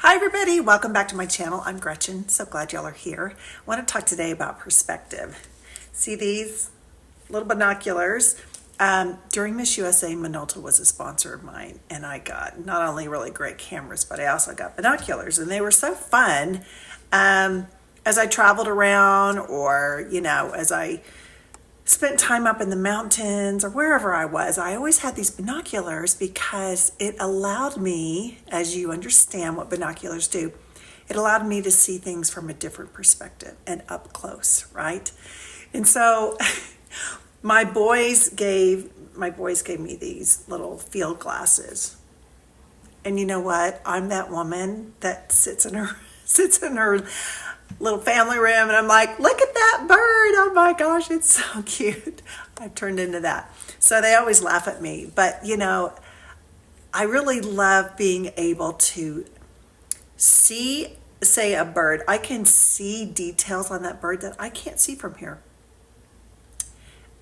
Hi everybody, welcome back to my channel. I'm Gretchen, so glad y'all are here. I want to talk today about perspective. See these little binoculars? During Miss USA, Minolta was a sponsor of mine, and I got not only really great cameras, but I also got binoculars, and they were so fun as I traveled around, or as I spent time up in the mountains or wherever I was. I always had these binoculars because it allowed me, as you understand what binoculars do, it allowed me to see things from a different perspective and up close, right? And so my boys gave me these little field glasses. And you know what? I'm that woman that sits in her little family room, and I'm like, look at that bird. Oh my gosh, it's so cute. I've turned into that. So they always laugh at me. But I really love being able to see, say, a bird. I can see details on that bird that I can't see from here.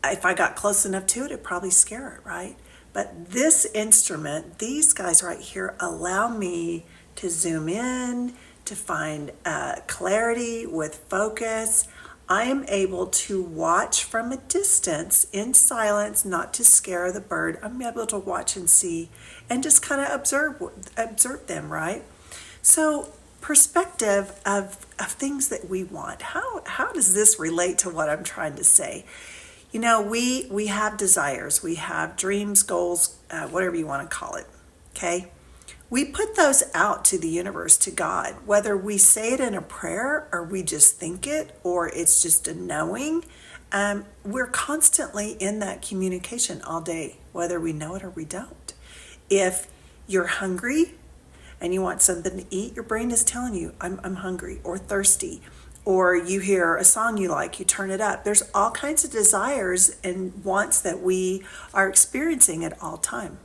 If I got close enough to it, it'd probably scare it, right? But this instrument, these guys right here, allow me to zoom in, to find clarity with focus. I am able to watch from a distance in silence, not to scare the bird. I'm able to watch and see and just kind of observe them, right? So perspective of things that we want. How does this relate to what I'm trying to say? We have desires, we have dreams, goals, whatever you want to call it, okay? We put those out to the universe, to God, whether we say it in a prayer or we just think it or it's just a knowing. We're constantly in that communication all day, whether we know it or we don't. If you're hungry and you want something to eat, your brain is telling you, I'm hungry or thirsty. Or you hear a song you like, you turn it up. There's all kinds of desires and wants that we are experiencing at all time.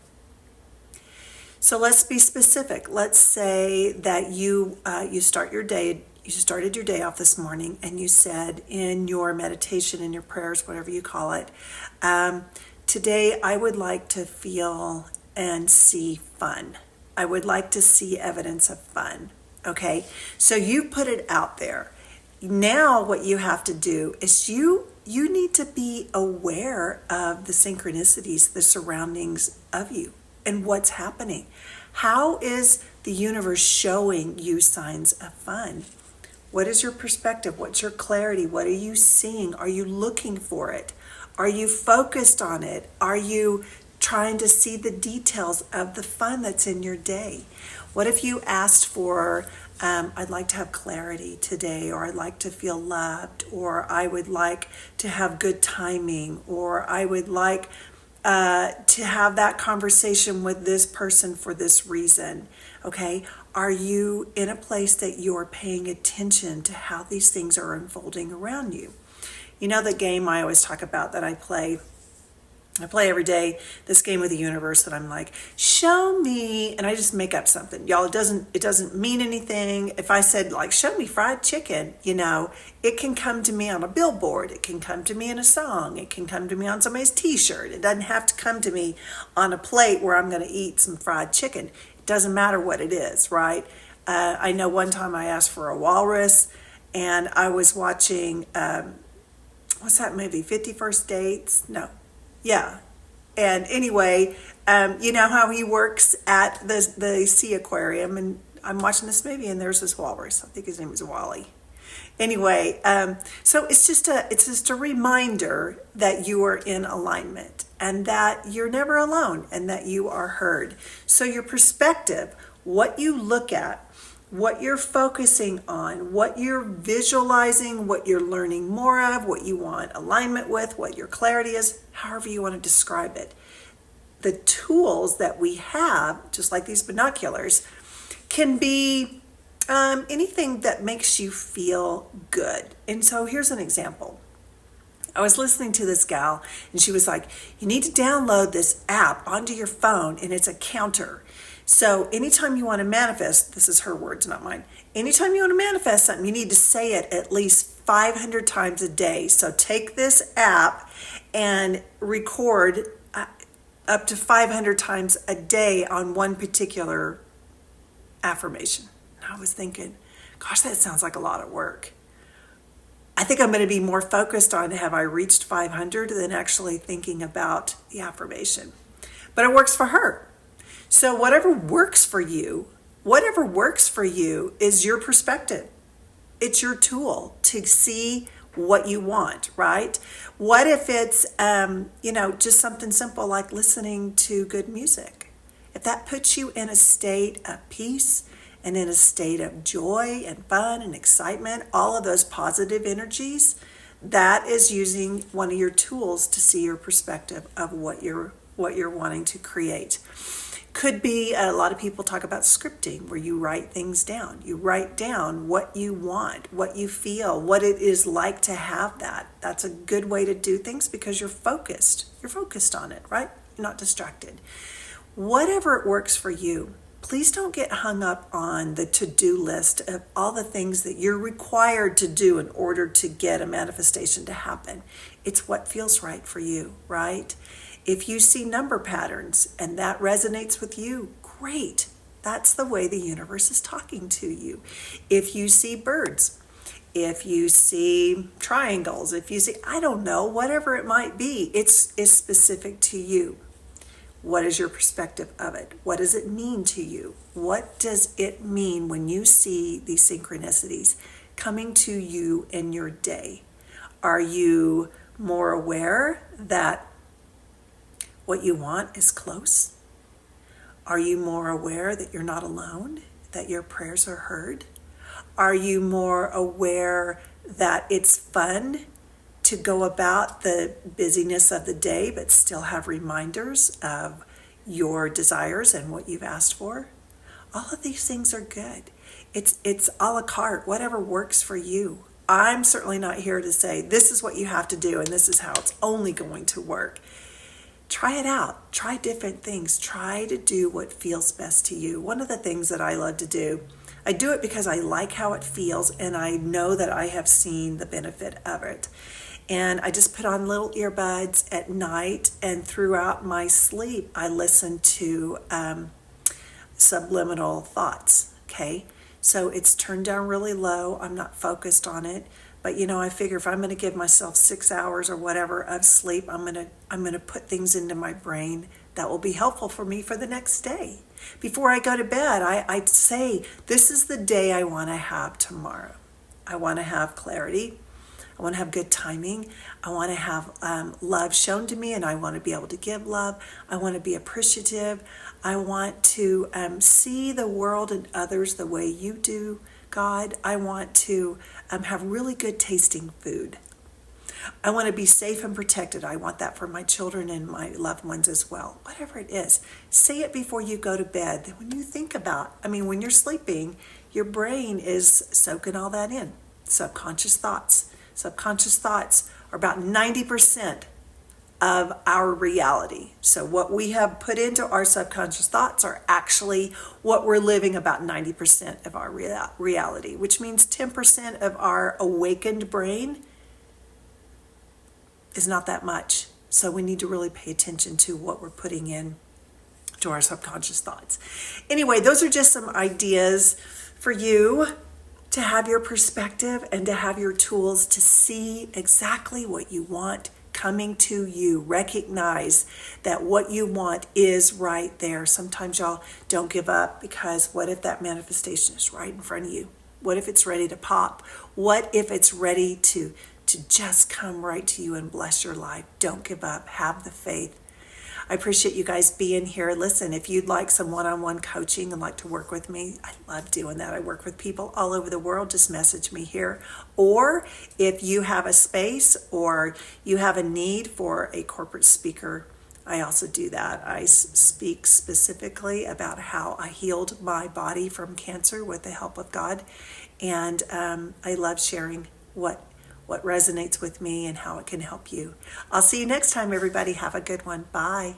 So let's be specific. Let's say that you started your day off this morning, and you said in your meditation, in your prayers, whatever you call it, today I would like to feel and see fun. I would like to see evidence of fun. Okay, so you put it out there. Now what you have to do is you need to be aware of the synchronicities, the surroundings of you, and what's happening. How is the universe showing you signs of fun? What is your perspective? What's your clarity? What are you seeing? Are you looking for it? Are you focused on it? Are you trying to see the details of the fun that's in your day? What if you asked for, I'd like to have clarity today, or I'd like to feel loved, or I would like to have good timing, or I would like to have that conversation with this person for this reason, okay? Are you in a place that you're paying attention to how these things are unfolding around you? You know the game I always talk about that I play every day, this game with the universe that I'm like, show me, and I just make up something. Y'all, it doesn't mean anything. If I said, like, show me fried chicken, it can come to me on a billboard. It can come to me in a song. It can come to me on somebody's t-shirt. It doesn't have to come to me on a plate where I'm going to eat some fried chicken. It doesn't matter what it is, right? I know one time I asked for a walrus, and I was watching, what's that movie, 50 First Dates? No. Yeah. And anyway, you know how he works at the sea aquarium, and I'm watching this movie, and there's this walrus. I think his name was Wally. Anyway, so it's just a reminder that you are in alignment and that you're never alone and that you are heard. So your perspective, what you look at, what you're focusing on, what you're visualizing, what you're learning more of, what you want alignment with, what your clarity is, however you want to describe it. The tools that we have, just like these binoculars, can be anything that makes you feel good. And so here's an example. I was listening to this gal, and she was like, you need to download this app onto your phone, and it's a counter. So anytime you want to manifest, this is her words, not mine. Anytime you want to manifest something, you need to say it at least 500 times a day. So take this app and record up to 500 times a day on one particular affirmation. And I was thinking, gosh, that sounds like a lot of work. I think I'm going to be more focused on have I reached 500 than actually thinking about the affirmation. But it works for her. So whatever works for you is your perspective. It's your tool to see what you want, right? What if it's, just something simple like listening to good music? If that puts you in a state of peace and in a state of joy and fun and excitement, all of those positive energies, that is using one of your tools to see your perspective of what you're wanting to create. Could be, a lot of people talk about scripting, where you write things down. You write down what you want, what you feel, what it is like to have that. That's a good way to do things because you're focused. You're focused on it, right? You're not distracted. Whatever it works for you, please don't get hung up on the to-do list of all the things that you're required to do in order to get a manifestation to happen. It's what feels right for you, right? If you see number patterns and that resonates with you, great. That's the way the universe is talking to you. If you see birds, if you see triangles, if you see, I don't know, whatever it might be, it's specific to you. What is your perspective of it? What does it mean to you? What does it mean when you see these synchronicities coming to you in your day? Are you more aware that what you want is close? Are you more aware that you're not alone, that your prayers are heard? Are you more aware that it's fun to go about the busyness of the day but still have reminders of your desires and what you've asked for? All of these things are good. It's a la carte, whatever works for you. I'm certainly not here to say this is what you have to do and this is how it's only going to work. Try it out. Try different things. Try to do what feels best to you. One of the things that I love to do, I do it because I like how it feels and I know that I have seen the benefit of it. And I just put on little earbuds at night, and throughout my sleep, I listen to subliminal thoughts, okay? So it's turned down really low. I'm not focused on it. But I figure if I'm going to give myself 6 hours or whatever of sleep, I'm going to put things into my brain that will be helpful for me for the next day. Before I go to bed, I'd say, this is the day I want to have tomorrow. I want to have clarity. I want to have good timing. I want to have love shown to me, and I want to be able to give love. I want to be appreciative. I want to see the world and others the way you do, God. I want to have really good tasting food. I want to be safe and protected. I want that for my children and my loved ones as well. Whatever it is, say it before you go to bed. When you think about, when you're sleeping, your brain is soaking all that in. Subconscious thoughts. Subconscious thoughts are about 90% of our reality. So what we have put into our subconscious thoughts are actually what we're living about 90% of our reality, which means 10% of our awakened brain is not that much. So we need to really pay attention to what we're putting in to our subconscious thoughts. Anyway, those are just some ideas for you to have your perspective and to have your tools to see exactly what you want coming to you. Recognize that what you want is right there. Sometimes y'all don't give up, because what if that manifestation is right in front of you? What if it's ready to pop? What if it's ready to just come right to you and bless your life? Don't give up. Have the faith. I appreciate you guys being here. Listen, if you'd like some one-on-one coaching and like to work with me, I love doing that. I work with people all over the world. Just message me here. Or if you have a space or you have a need for a corporate speaker, I also do that. I speak specifically about how I healed my body from cancer with the help of God. And I love sharing what resonates with me and how it can help you. I'll see you next time, everybody. Have a good one. Bye.